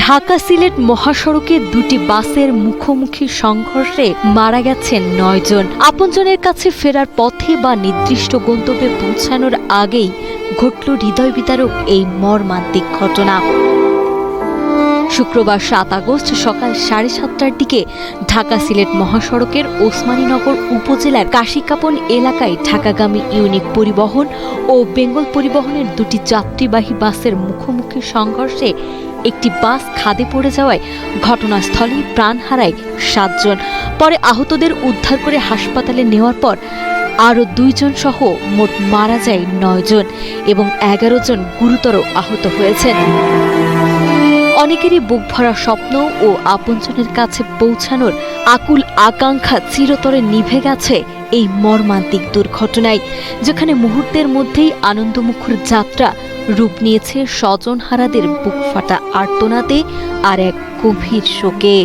ঢাকা সিলেট মহাসড়কে দুটি বাসের মুখোমুখি সংঘর্ষে মারা গেছেন ৯ জন। আপনজনের কাছে ফেরার পথে বা নির্দিষ্ট গন্তব্যে পৌঁছানোর আগেই ঘটল হৃদয় বিদারক এই মর্মান্তিক ঘটনা। শুক্রবার ৭ আগস্ট সকাল ৭:৩০টার দিকে ঢাকা সিলেট মহাসড়কের ওসমানীনগর উপজেলার কাশিকাপন এলাকায় ঢাকাগামী ইউনিক পরিবহন ও বেঙ্গল পরিবহনের দুটি যাত্রীবাহী বাসের মুখোমুখি সংঘর্ষে একটি বাস খাদে পড়ে যাওয়ায় ঘটনাস্থলেই প্রাণ হারায় ৭ জন। পরে আহতদের উদ্ধার করে হাসপাতালে নেওয়ার পর আরও ২ জন সহ মোট মারা যায় ৯ জন এবং ১১ জন গুরুতর আহত হয়েছেন। অনেকেরই বুক ভরা স্বপ্ন ও আপনজনের কাছে পৌঁছানোর আকুল আকাঙ্ক্ষা চিরতরে নিভে গেছে এই মর্মান্তিক দুর্ঘটনায়, যেখানে মুহূর্তের মধ্যেই আনন্দমুখর যাত্রা রূপ নিয়েছে স্বজনহারাদের বুক ফাটা আর্তনাদে আর এক গভীর শোকে।